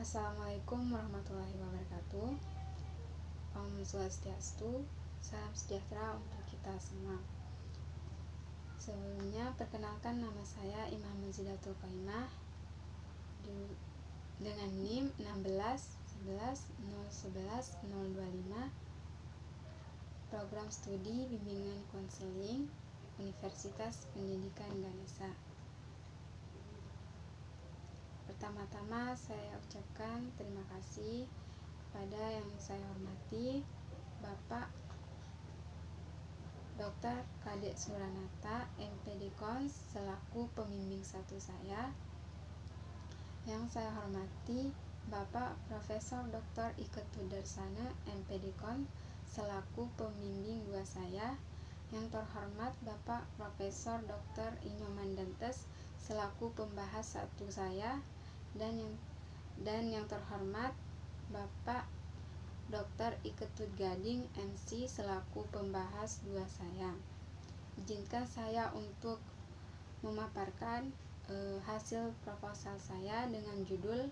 Assalamualaikum warahmatullahi wabarakatuh. Om Swastiastu, salam sejahtera untuk kita semua. Sebelumnya, perkenalkan nama saya Imam Muzidatul Qaimah dengan NIM 1611011 Program Studi Bimbingan Konseling Universitas Pendidikan Ganesha. Pertama-tama saya ucapkan terima kasih kepada yang saya hormati Bapak Dr. Kadek Suranata, MPD Kons, selaku pembimbing satu saya. Yang saya hormati Bapak Profesor Dr. Ike Tudarsana, MPD Kons, selaku pembimbing dua saya. Yang terhormat Bapak Profesor Dr. Inyoman Dantes, selaku pembahas satu saya. Dan yang terhormat Bapak Dr. Iketut Gading, MC, selaku pembahas dua saya. Izinkan saya untuk memaparkan hasil proposal saya dengan judul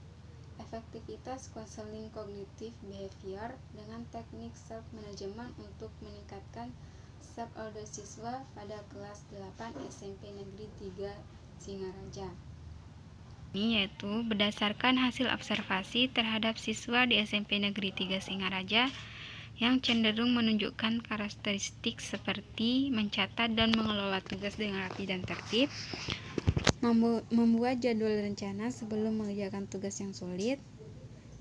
Efektivitas Konseling Kognitif Behavior dengan Teknik Self Management untuk meningkatkan self order siswa pada kelas 8 SMP Negeri 3 Singaraja. Ini yaitu berdasarkan hasil observasi terhadap siswa di SMP Negeri 3 Singaraja yang cenderung menunjukkan karakteristik seperti mencatat dan mengelola tugas dengan rapi dan tertib, membuat jadwal rencana sebelum mengerjakan tugas yang sulit,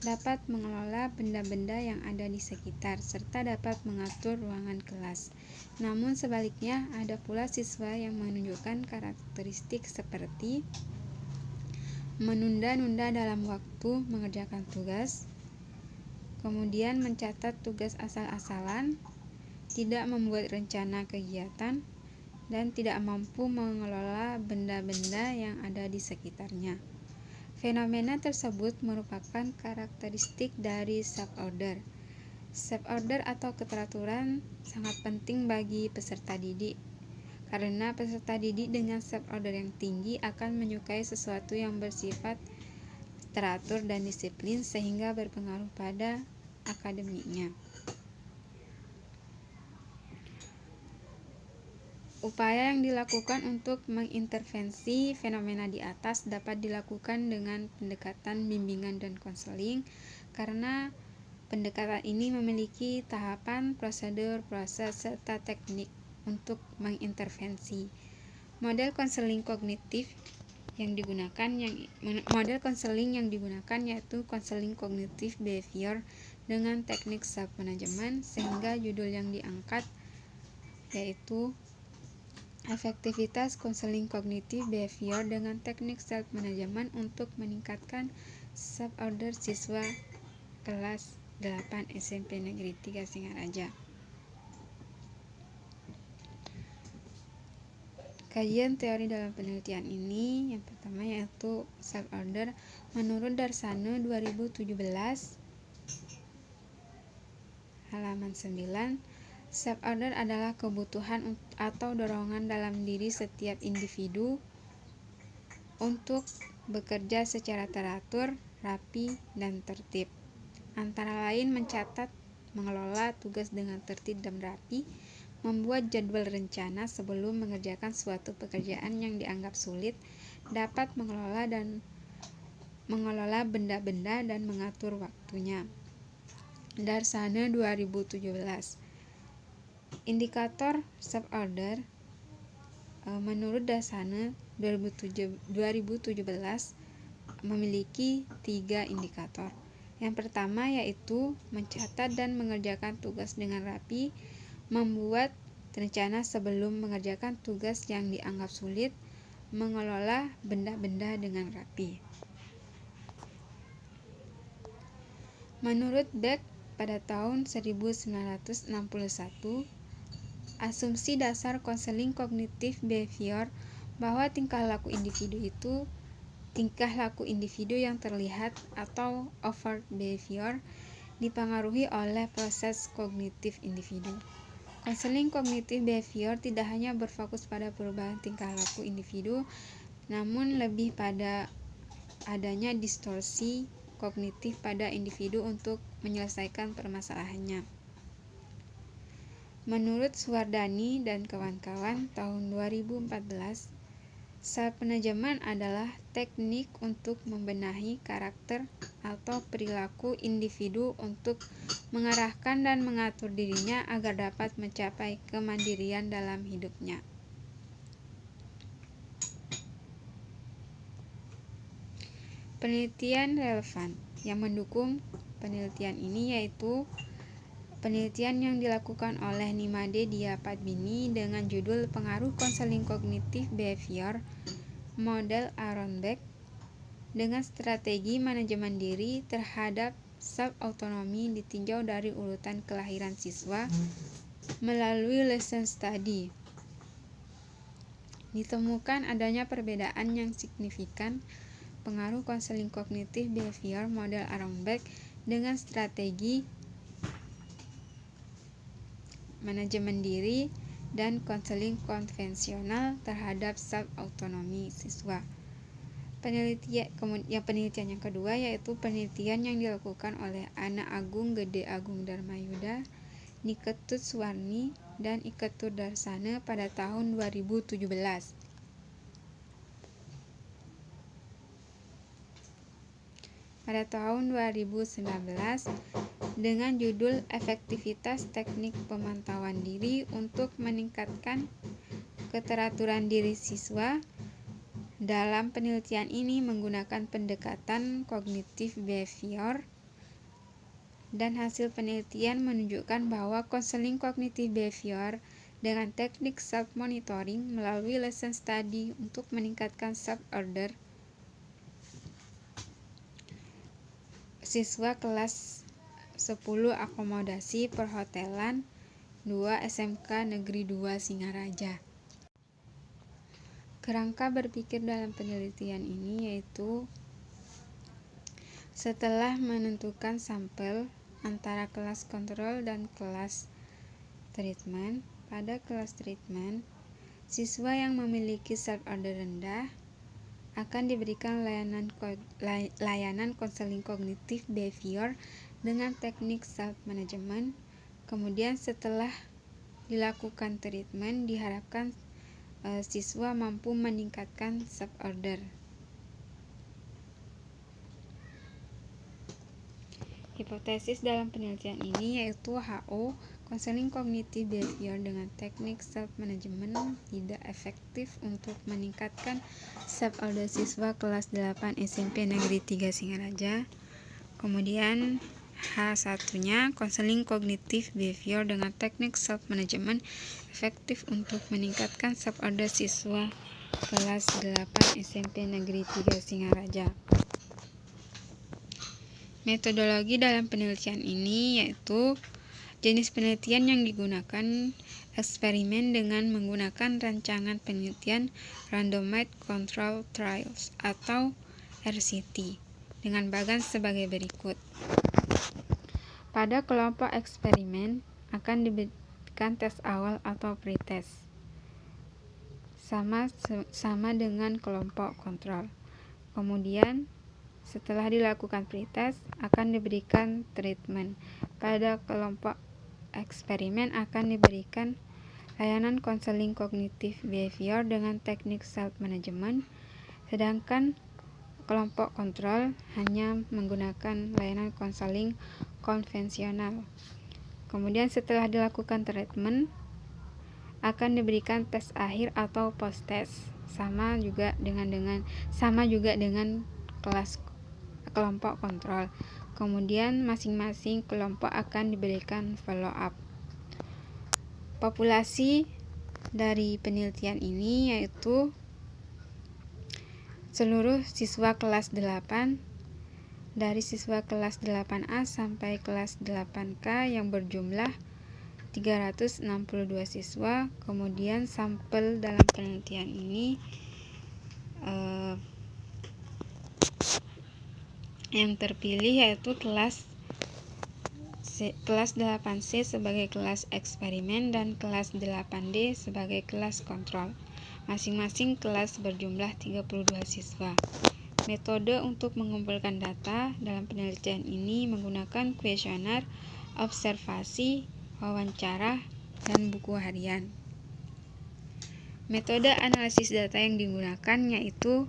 dapat mengelola benda-benda yang ada di sekitar, serta dapat mengatur ruangan kelas. Namun sebaliknya, ada pula siswa yang menunjukkan karakteristik seperti menunda-nunda dalam waktu mengerjakan tugas, kemudian mencatat tugas asal-asalan, tidak membuat rencana kegiatan, dan tidak mampu mengelola benda-benda yang ada di sekitarnya. Fenomena tersebut merupakan karakteristik dari self-order. Self-order atau keteraturan sangat penting bagi peserta didik, karena peserta didik dengan self-order yang tinggi akan menyukai sesuatu yang bersifat teratur dan disiplin sehingga berpengaruh pada akademiknya. Upaya yang dilakukan untuk mengintervensi fenomena di atas dapat dilakukan dengan pendekatan bimbingan dan konseling, karena pendekatan ini memiliki tahapan, prosedur, proses, serta teknik untuk mengintervensi. Model konseling kognitif yang digunakan yaitu konseling kognitif behavior dengan teknik self management, sehingga judul yang diangkat yaitu efektivitas konseling kognitif behavior dengan teknik self management untuk meningkatkan self order siswa kelas 8 SMP Negeri 3 Singaraja. Kajian teori dalam penelitian ini yang pertama yaitu self order menurut Darsana 2017 halaman 9. Self order adalah kebutuhan atau dorongan dalam diri setiap individu untuk bekerja secara teratur, rapi, dan tertib. Antara lain mencatat, mengelola tugas dengan tertib dan rapi, membuat jadwal rencana sebelum mengerjakan suatu pekerjaan yang dianggap sulit, dapat mengelola benda-benda dan mengatur waktunya. Darsana 2017. Indikator self order menurut Darsana 2017 memiliki 3 indikator. Yang pertama yaitu mencatat dan mengerjakan tugas dengan rapi, membuat rencana sebelum mengerjakan tugas yang dianggap sulit, mengelola benda-benda dengan rapi. Menurut Beck pada tahun 1961, asumsi dasar konseling kognitif behavior bahwa tingkah laku individu yang terlihat atau overt behavior dipengaruhi oleh proses kognitif individu. Konseling kognitif behavior tidak hanya berfokus pada perubahan tingkah laku individu, namun lebih pada adanya distorsi kognitif pada individu untuk menyelesaikan permasalahannya. Menurut Suwardani dan kawan-kawan tahun 2014, self-management adalah teknik untuk membenahi karakter atau perilaku individu untuk mengarahkan dan mengatur dirinya agar dapat mencapai kemandirian dalam hidupnya. Penelitian relevan yang mendukung penelitian ini yaitu penelitian yang dilakukan oleh Nimade Diapadmini dengan judul Pengaruh Konseling Kognitif Behavior Model Aronbeck dengan strategi manajemen diri terhadap self-autonomy ditinjau dari urutan kelahiran siswa melalui lesson study. Ditemukan adanya perbedaan yang signifikan pengaruh konseling kognitif behavior model Aronbeck dengan strategi manajemen diri dan konseling konvensional terhadap self-autonomy siswa. Penelitian yang kedua yaitu penelitian yang dilakukan oleh Ana Agung Gede Agung Darmayuda, Niketut Suwarni, dan Iketur Darsana pada tahun 2017. Pada tahun 2019 dengan judul Efektivitas Teknik Pemantauan Diri untuk Meningkatkan Keteraturan Diri Siswa. Dalam penelitian ini menggunakan pendekatan kognitif behavior dan hasil penelitian menunjukkan bahwa konseling kognitif behavior dengan teknik self-monitoring melalui lesson study untuk meningkatkan self-order siswa kelas 10 akomodasi perhotelan 2 SMK Negeri 2 Singaraja. Kerangka berpikir dalam penelitian ini yaitu setelah menentukan sampel antara kelas kontrol dan kelas treatment, pada kelas treatment, siswa yang memiliki self-order rendah akan diberikan layanan konseling kognitif behavior dengan teknik self-management. Kemudian setelah dilakukan treatment, diharapkan siswa mampu meningkatkan self-order. Hipotesis dalam penelitian ini yaitu HO, konseling kognitif behavior dengan teknik self-management tidak efektif untuk meningkatkan self-order siswa kelas 8 SMP Negeri 3 Singaraja. Kemudian H1-nya, konseling kognitif behavior dengan teknik self-management efektif untuk meningkatkan self-order siswa kelas 8 SMP Negeri 3 Singaraja. Metodologi dalam penelitian ini yaitu jenis penelitian yang digunakan eksperimen dengan menggunakan rancangan penelitian Randomized Control Trials atau RCT dengan bagan sebagai berikut. Pada kelompok eksperimen akan diberikan tes awal atau pretest sama dengan kelompok kontrol. Kemudian setelah dilakukan pretest akan diberikan treatment. Pada kelompok eksperimen akan diberikan layanan konseling kognitif behavior dengan teknik self-management, sedangkan kelompok kontrol hanya menggunakan layanan konseling konvensional. Kemudian setelah dilakukan treatment akan diberikan tes akhir atau post test sama juga dengan kelas kelompok kontrol. Kemudian masing-masing kelompok akan diberikan follow up. Populasi dari penelitian ini yaitu seluruh siswa kelas 8 dari siswa kelas 8A sampai kelas 8K yang berjumlah 362 siswa. Kemudian sampel dalam penelitian ini yang terpilih yaitu kelas 8C sebagai kelas eksperimen dan kelas 8D sebagai kelas kontrol. Masing-masing kelas berjumlah 32 siswa. Metode untuk mengumpulkan data dalam penelitian ini menggunakan kuesioner, observasi, wawancara, dan buku harian. Metode analisis data yang digunakan yaitu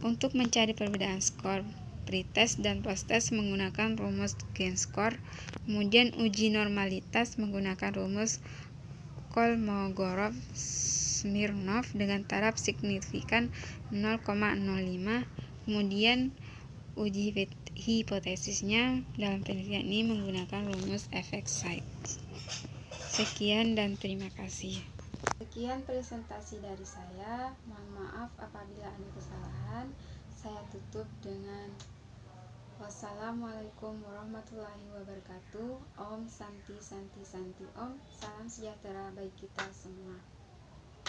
untuk mencari perbedaan skor pretest dan posttest menggunakan rumus gain score, kemudian uji normalitas menggunakan rumus Kolmogorov-Smirnov dengan taraf signifikan 0,05, kemudian uji hipotesisnya dalam penelitian ini menggunakan rumus effect size. Sekian dan terima kasih. Sekian presentasi dari saya. Mohon maaf apabila ada kesalahan. Saya tutup dengan wassalamualaikum warahmatullahi wabarakatuh. Om Santi Santi Santi Om. Salam sejahtera bagi kita semua.